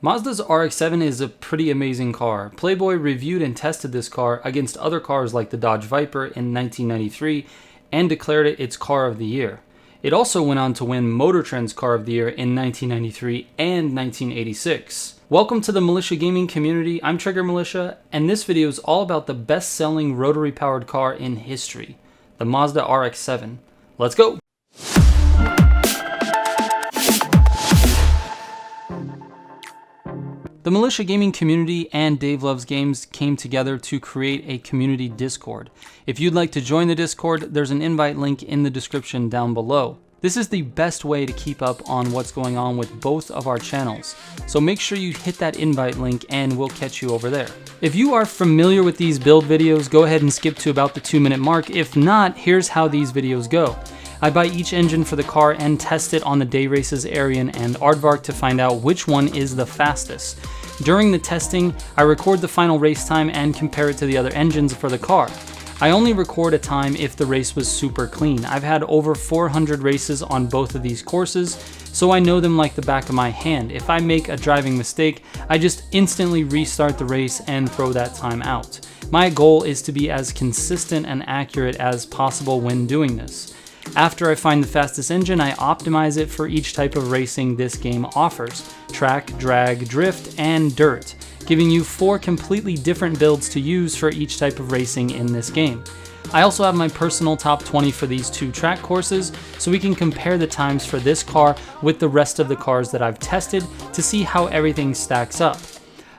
Mazda's RX-7 is a pretty amazing car. Playboy reviewed and tested this car against other cars like the Dodge Viper in 1993 and declared it its car of the year. It also went on to win Motor Trend's car of the year in 1993 and 1986. Welcome to the Militia Gaming Community. I'm Trigger Militia, and this video is all about the best-selling rotary-powered car in history, the Mazda RX-7. Let's go! The Militia Gaming Community and Dave Loves Games came together to create a community Discord. If you'd like to join the Discord, there's an invite link in the description down below. This is the best way to keep up on what's going on with both of our channels, so make sure you hit that invite link and we'll catch you over there. If you are familiar with these build videos, go ahead and skip to about the 2-minute mark. If not, here's how these videos go. I buy each engine for the car and test it on the day races Aerion and Aarvark to find out which one is the fastest. During the testing, I record the final race time and compare it to the other engines for the car. I only record a time if the race was super clean. I've had over 400 races on both of these courses, so I know them like the back of my hand. If I make a driving mistake, I just instantly restart the race and throw that time out. My goal is to be as consistent and accurate as possible when doing this. After I find the fastest engine, I optimize it for each type of racing this game offers: track, drag, drift, and dirt, giving you 4 completely different builds to use for each type of racing in this game. I also have my personal top 20 for these 2 track courses, so we can compare the times for this car with the rest of the cars that I've tested to see how everything stacks up.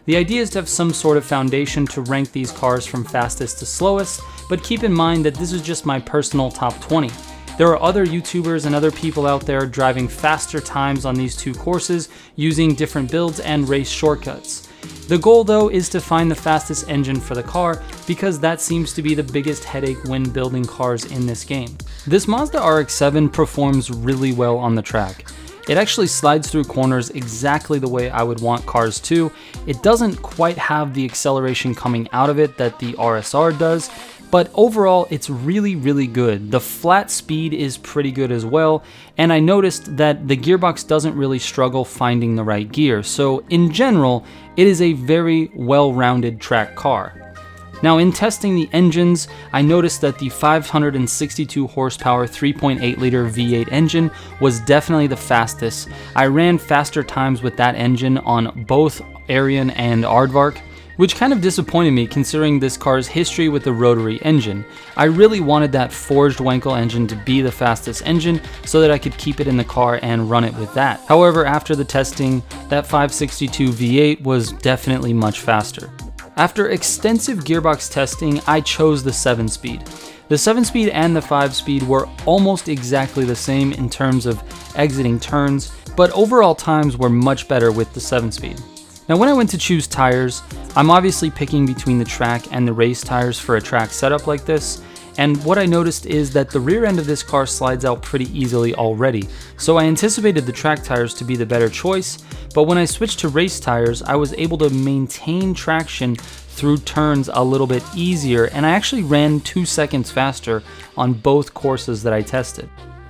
The idea is to have some sort of foundation to rank these cars from fastest to slowest, but keep in mind that this is just my personal top 20. There are other YouTubers and other people out there driving faster times on these 2 courses using different builds and race shortcuts. The goal though is to find the fastest engine for the car, because that seems to be the biggest headache when building cars in this game. This Mazda RX-7 performs really well on the track. It actually slides through corners exactly the way I would want cars to. It doesn't quite have the acceleration coming out of it that the RSR does, but overall it's really good. The flat speed is pretty good as well, and I noticed that the gearbox doesn't really struggle finding the right gear, so in general it is a very well-rounded track car. Now, in testing the engines, I noticed that the 562 horsepower 3.8 liter V8 engine was definitely the fastest. I ran faster times with that engine on both Aerion and Aarvark, which kind of disappointed me considering this car's history with the rotary engine. I really wanted that forged Wankel engine to be the fastest engine so that I could keep it in the car and run it with that. However, after the testing, that 562 V8 was definitely much faster. After extensive gearbox testing, I chose the 7-speed. The 7-speed and the 5-speed were almost exactly the same in terms of exiting turns, but overall times were much better with the 7-speed. Now, when I went to choose tires, I'm obviously picking between the track and the race tires for a track setup like this, and what I noticed is that the rear end of this car slides out pretty easily already, so I anticipated the track tires to be the better choice, but when I switched to race tires, I was able to maintain traction through turns a little bit easier, and I actually ran 2 seconds faster on both courses that I tested.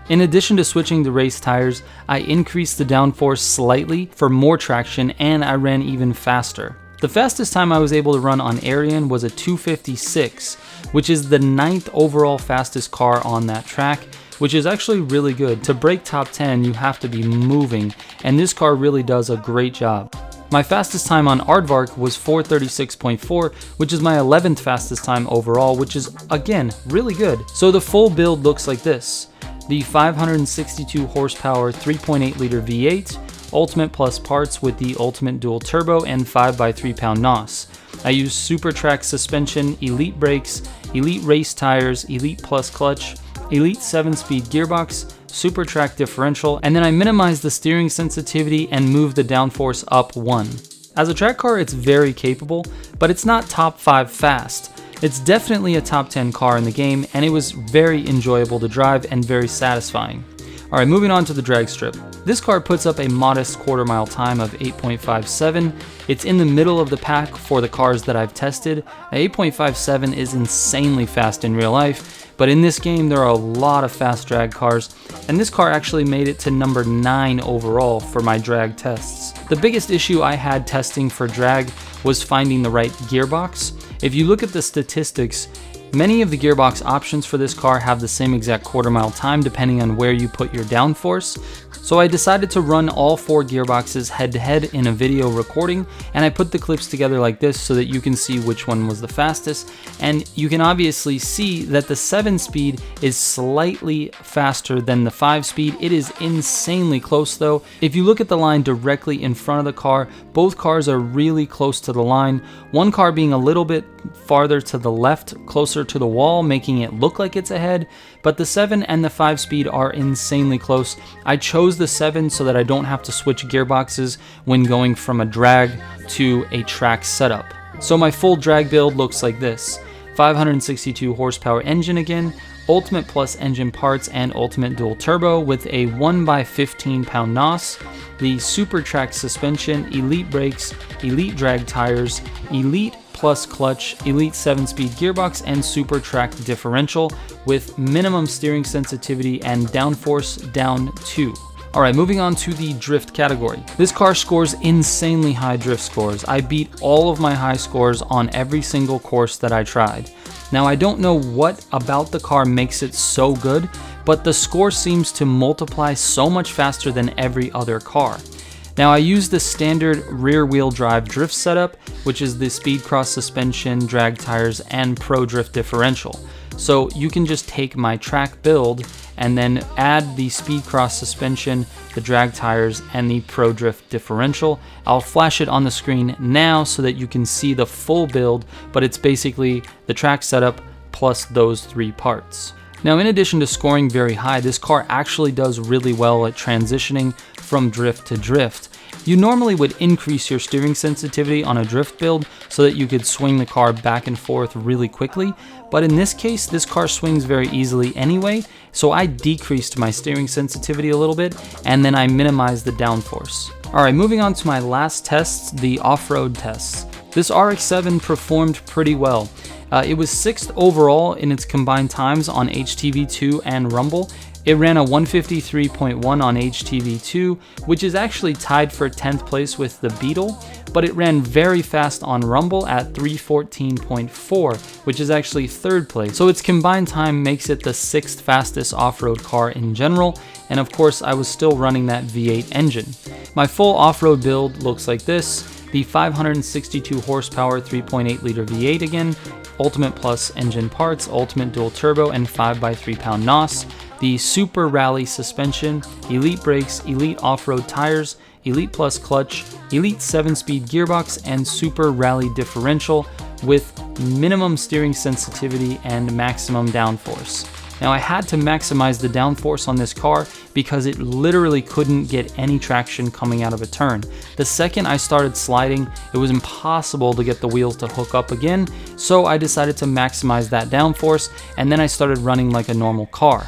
In addition to switching to race tires, I increased the downforce slightly for more traction, and I ran even faster. The fastest time I was able to run on Aerion was a 2:56, which is the 9th overall fastest car on that track, which is actually really good. To break top 10, you have to be moving, and this car really does a great job. My fastest time on Aardvark was 4:36.4, which is my 11th fastest time overall, which is, again, really good. So the full build looks like this: the 562 horsepower 3.8 liter V8, Ultimate Plus parts with the Ultimate Dual Turbo and 5x3 pound NOS. I use Super Track suspension, Elite brakes, Elite race tires, Elite Plus clutch, Elite 7-speed gearbox, Super Track differential, and then I minimize the steering sensitivity and move the downforce up 1. As a track car, it's very capable, but it's not top 5 fast. It's definitely a top 10 car in the game, and it was very enjoyable to drive and very satisfying. Alright, moving on to the drag strip. This car puts up a modest quarter-mile time of 8.57. It's in the middle of the pack for the cars that I've tested. 8.57 is insanely fast in real life, but in this game there are a lot of fast drag cars, and this car actually made it to number 9 overall for my drag tests. The biggest issue I had testing for drag was finding the right gearbox. If you look at the statistics, many of the gearbox options for this car have the same exact quarter-mile time depending on where you put your downforce. So I decided to run all 4 gearboxes head-to-head in a video recording, and I put the clips together like this so that you can see which one was the fastest. And you can obviously see that the 7-speed is slightly faster than the 5-speed. It is insanely close though. If you look at the line directly in front of the car, both cars are really close to the line. One car being a little bit farther to the left, closer to the wall, making it look like it's ahead, but the 7 and the 5-speed are insanely close. I chose the 7 so that I don't have to switch gearboxes when going from a drag to a track setup. So my full drag build looks like this. 562 horsepower engine again, Ultimate Plus engine parts and Ultimate dual turbo with a 1x15 pound NOS, the Super Track suspension, Elite brakes, Elite drag tires, Elite Plus clutch, Elite 7-speed gearbox, and Super Track differential with minimum steering sensitivity and downforce down 2. Alright, moving on to the drift category. This car scores insanely high drift scores. I beat all of my high scores on every single course that I tried. Now I don't know what about the car makes it so good, but the score seems to multiply so much faster than every other car. Now I use the standard rear wheel drive drift setup, which is the speed cross suspension, drag tires, and pro drift differential. So you can just take my track build and then add the speed cross suspension, the drag tires, and the pro drift differential. I'll flash it on the screen now so that you can see the full build, but it's basically the track setup plus those 3 parts. Now, in addition to scoring very high, this car actually does really well at transitioning from drift to drift. You normally would increase your steering sensitivity on a drift build so that you could swing the car back and forth really quickly, but in this case, this car swings very easily anyway, so I decreased my steering sensitivity a little bit, and then I minimized the downforce. Alright, moving on to my last tests, the off-road tests. This RX-7 performed pretty well. It was 6th overall in its combined times on HTV2 and Rumble. It ran a 153.1 on HTV2, which is actually tied for 10th place with the Beetle, but it ran very fast on Rumble at 314.4, which is actually 3rd place. So its combined time makes it the 6th fastest off-road car in general, and of course I was still running that V8 engine. My full off-road build looks like this. The 562 horsepower 3.8 liter V8 again, Ultimate Plus engine parts, Ultimate dual turbo, and 5x3 pound NOS, the Super Rally suspension, Elite brakes, Elite off-road tires, Elite Plus clutch, Elite 7-speed gearbox, and Super Rally differential with minimum steering sensitivity and maximum downforce. Now I had to maximize the downforce on this car because it literally couldn't get any traction coming out of a turn. The second I started sliding, it was impossible to get the wheels to hook up again, so I decided to maximize that downforce, and then I started running like a normal car.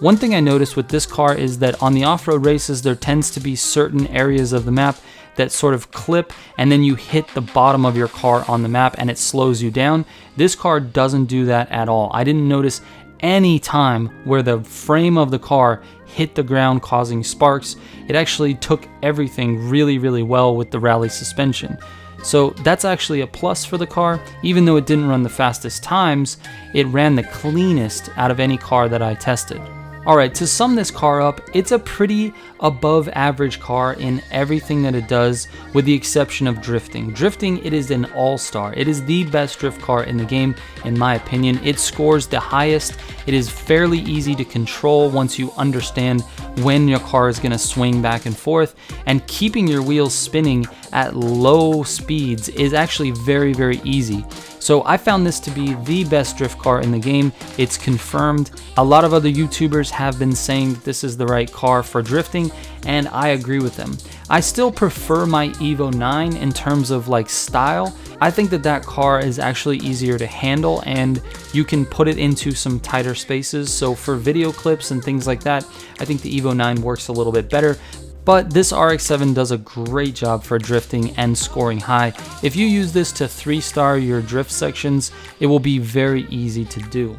One thing I noticed with this car is that on the off-road races, there tends to be certain areas of the map that sort of clip, and then you hit the bottom of your car on the map and it slows you down. This car doesn't do that at all. I didn't notice any time where the frame of the car hit the ground causing sparks. It actually took everything really, really well with the rally suspension. So that's actually a plus for the car. Even though it didn't run the fastest times, it ran the cleanest out of any car that I tested. Alright, to sum this car up, it's a pretty above average car in everything that it does, with the exception of drifting. Drifting, it is an all-star. It is the best drift car in the game, in my opinion. It scores the highest. It is fairly easy to control once you understand when your car is going to swing back and forth, and keeping your wheels spinning at low speeds is actually very, very easy. So I found this to be the best drift car in the game. It's confirmed. A lot of other YouTubers have been saying that this is the right car for drifting, and I agree with them. I still prefer my Evo 9 in terms of like style. I think that car is actually easier to handle and you can put it into some tighter spaces. So for video clips and things like that, I think the Evo 9 works a little bit better. But this RX-7 does a great job for drifting and scoring high. If you use this to 3-star your drift sections, it will be very easy to do.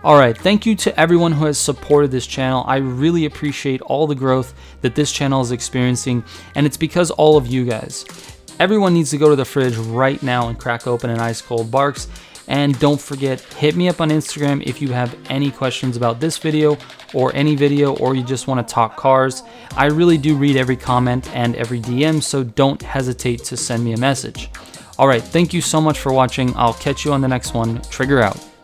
Alright, thank you to everyone who has supported this channel. I really appreciate all the growth that this channel is experiencing, and it's because all of you guys. Everyone needs to go to the fridge right now and crack open an ice cold Barks. And don't forget, hit me up on Instagram if you have any questions about this video or any video, or you just want to talk cars. I really do read every comment and every DM, so don't hesitate to send me a message. Alright, thank you so much for watching. I'll catch you on the next one. Trigger out.